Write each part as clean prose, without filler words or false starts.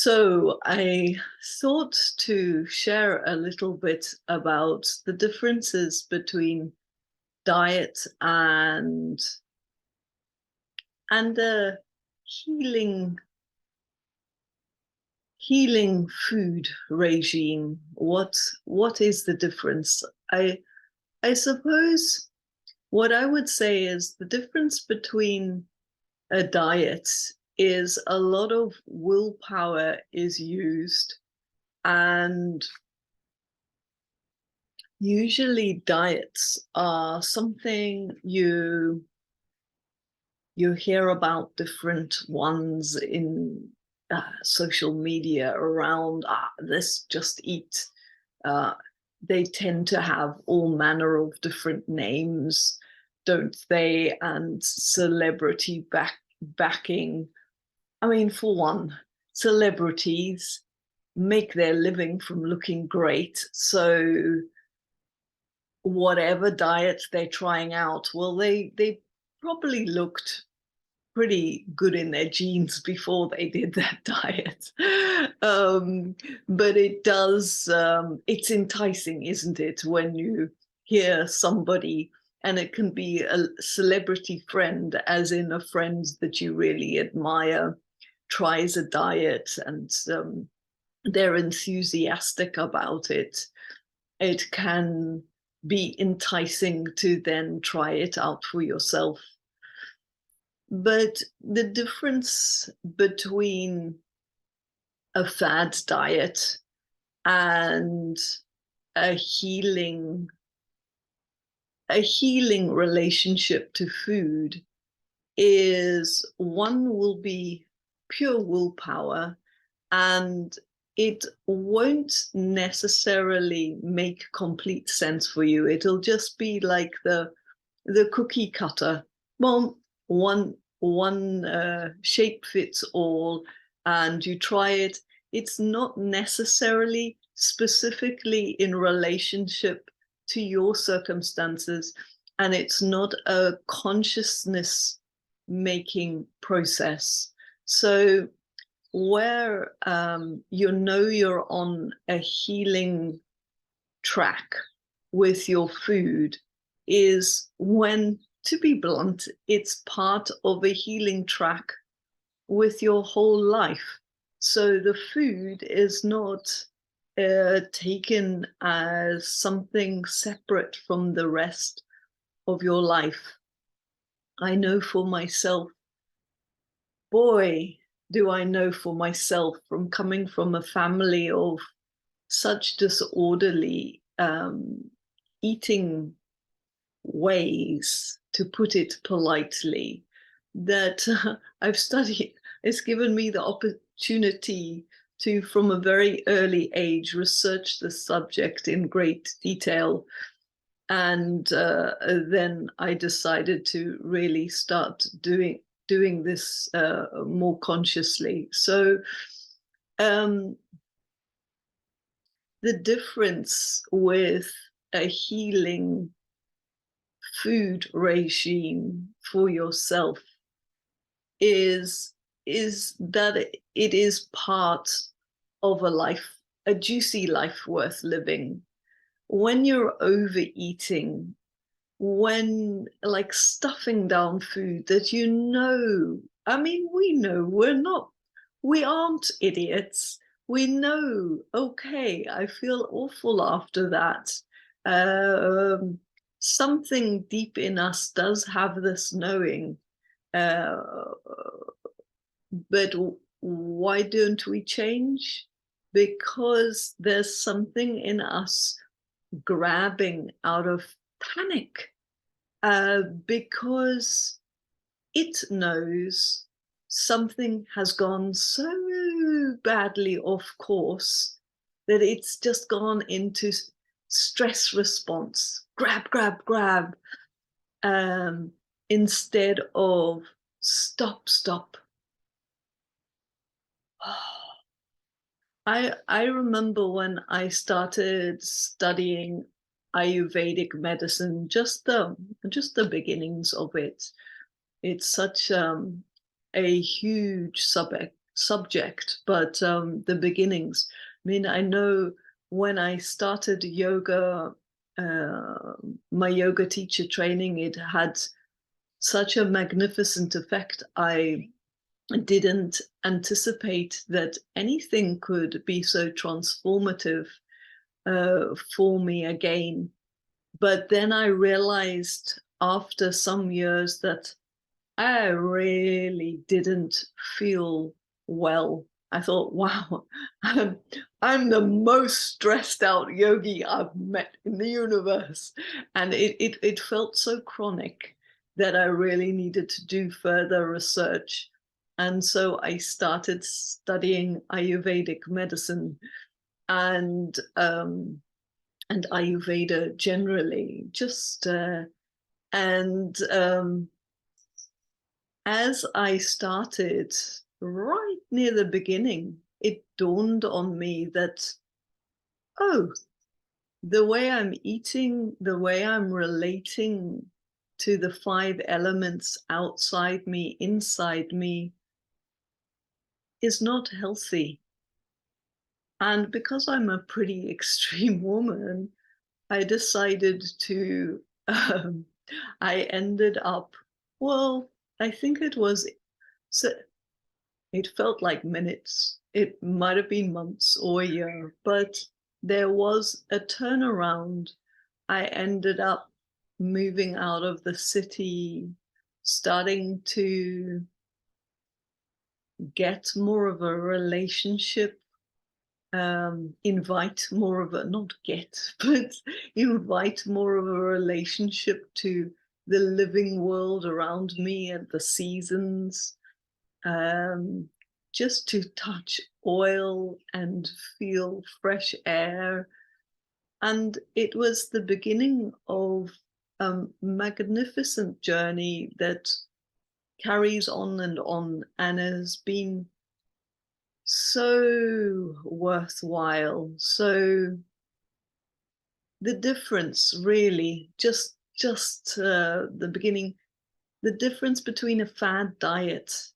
So I thought to share a little bit about the differences between diet and a healing healing food regime. What is the difference? I suppose what I would say is the difference between a diet is a lot of willpower is used, and usually diets are something you hear about different ones in social media around this just eat. uh, they tend to have all manner of different names, don't they, and celebrity backing. I mean, for one, celebrities make their living from looking great, so whatever diet they're trying out, well, they probably looked pretty good in their genes before they did that diet. But it does, it's enticing, isn't it, when you hear somebody, and it can be a celebrity friend, as in a friend that you really admire, tries a diet, and they're enthusiastic about it. It can be enticing to then try it out for yourself. But the difference between a fad diet and a healing a healing relationship to food is one will be pure willpower, and it won't necessarily make complete sense for you. It'll just be like the cookie cutter. Well, one shape fits all, and you try it. It's not necessarily specifically in relationship to your circumstances, and it's not a consciousness making process. So where you're on a healing track with your food is when, to be blunt, it's part of a healing track with your whole life. So the food is not taken as something separate from the rest of your life. I know for myself, boy, do I know for myself, from coming from a family of such disorderly eating ways, to put it politely, that I've studied. It's given me the opportunity to, from a very early age, research the subject in great detail. And then I decided to really start doing this more consciously. So the difference with a healing food regime for yourself is that it is part of a life, a juicy life worth living. When you're overeating, when like stuffing down food that I mean, we aren't idiots. We know, okay, I feel awful after that. Something deep in us does have this knowing, uh, but why don't we change? Because there's something in us grabbing out of panic, because it knows something has gone so badly off course that it's just gone into stress response, grab, grab, grab, instead of stop, stop. I remember when I started studying Ayurvedic medicine, just the beginnings of it. It's such a huge subject, but the beginnings. I mean, I know when I started yoga, my yoga teacher training, it had such a magnificent effect. I didn't anticipate that anything could be so transformative for me again. But then I realized after some years that I really didn't feel well. I thought, wow, I'm the most stressed out yogi I've met in the universe. And it felt so chronic that I really needed to do further research. And so I started studying Ayurvedic medicine and Ayurveda generally, just as I started right near the beginning, it dawned on me that, oh, the way I'm eating, the way I'm relating to the 5 elements outside me, inside me, is not healthy. And because I'm a pretty extreme woman, I decided to, I ended up, well, I think it was, so it felt like minutes. It might have been months or a year, but there was a turnaround. I ended up moving out of the city, starting to get more of a relationship, invite more of a, not get, but invite more of a relationship to the living world around me and the seasons. Just to touch oil and feel fresh air. And it was the beginning of a magnificent journey that carries on and has been so worthwhile. So the difference really, just the beginning, the difference between a fad diet,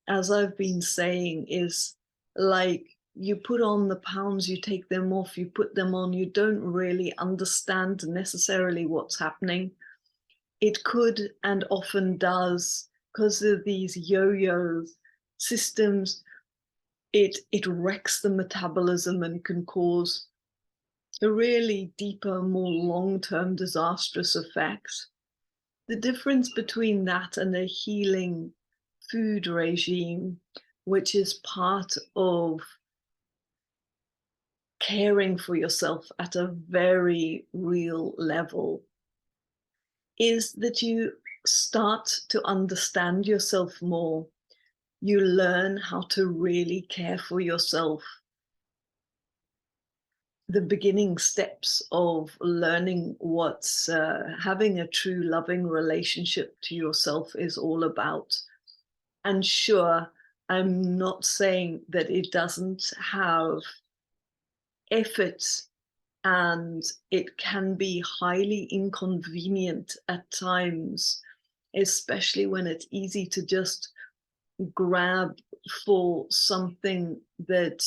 as I've been saying, is like you put on the pounds, you take them off, you put them on, you don't really understand necessarily what's happening. It could and often does, because of these yo-yo systems, it wrecks the metabolism and can cause a really deeper, more long-term disastrous effects. The difference between that and a healing food regime, which is part of caring for yourself at a very real level, is that you start to understand yourself more. You learn how to really care for yourself. The beginning steps of learning what's having a true loving relationship to yourself is all about. And sure, I'm not saying that it doesn't have effort, and it can be highly inconvenient at times, especially when it's easy to just grab for something that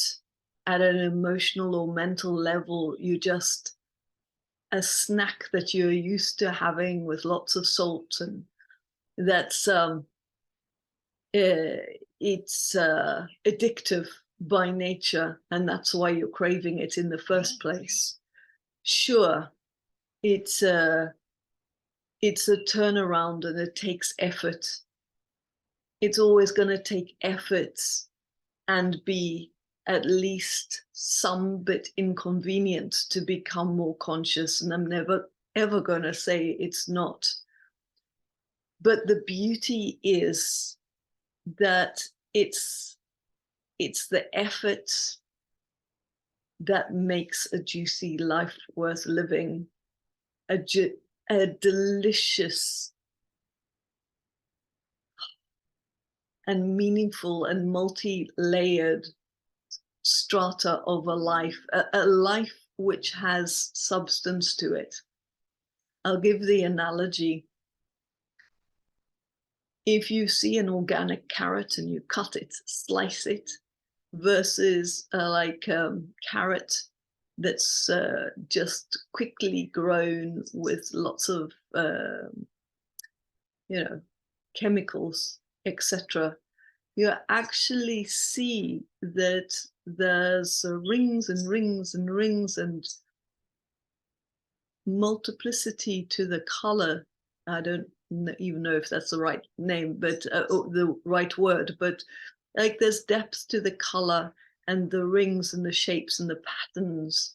at an emotional or mental level, you just, a snack that you're used to having with lots of salt, and that's it's addictive by nature, and that's why you're craving it in the first place. Sure, it's a turnaround and it takes effort. It's always going to take effort and be at least some bit inconvenient to become more conscious, and I'm never ever going to say it's not. But the beauty is that it's the effort that makes a juicy life worth living, a delicious and meaningful and multi-layered strata of a life, a life which has substance to it. I'll give the analogy. if you see an organic carrot and you cut it, slice it, versus carrot that's just quickly grown with lots of chemicals, etc., you actually see that there's rings and rings and rings and multiplicity to the color. I don't even know if that's the right name, but the right word, but like there's depth to the color and the rings and the shapes and the patterns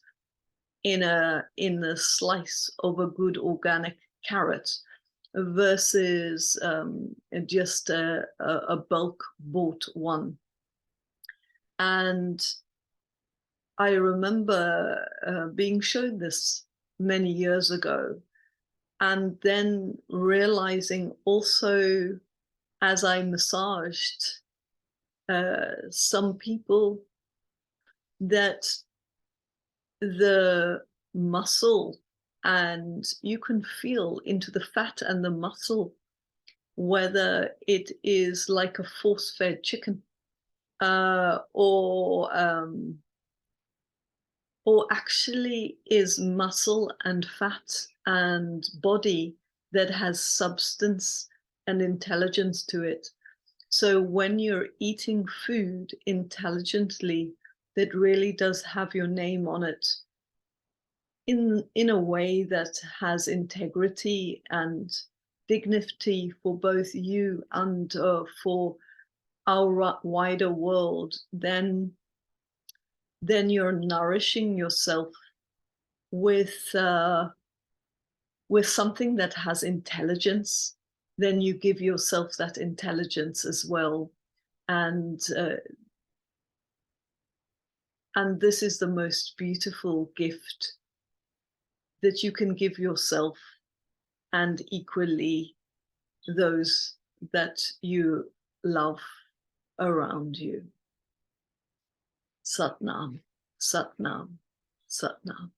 in a slice of a good organic carrot versus just a bulk bought one. And I remember being shown this many years ago, and then realizing also as I massaged some people that the muscle, and you can feel into the fat and the muscle whether it is like a force-fed chicken or actually is muscle and fat and body that has substance and intelligence to it. So when you're eating food intelligently, that really does have your name on it in a way that has integrity and dignity for both you and for our wider world, then you're nourishing yourself with something that has intelligence. Then you give yourself that intelligence as well, and this is the most beautiful gift that you can give yourself, and equally those that you love around you. Sat Nam, Sat Nam, Sat Nam.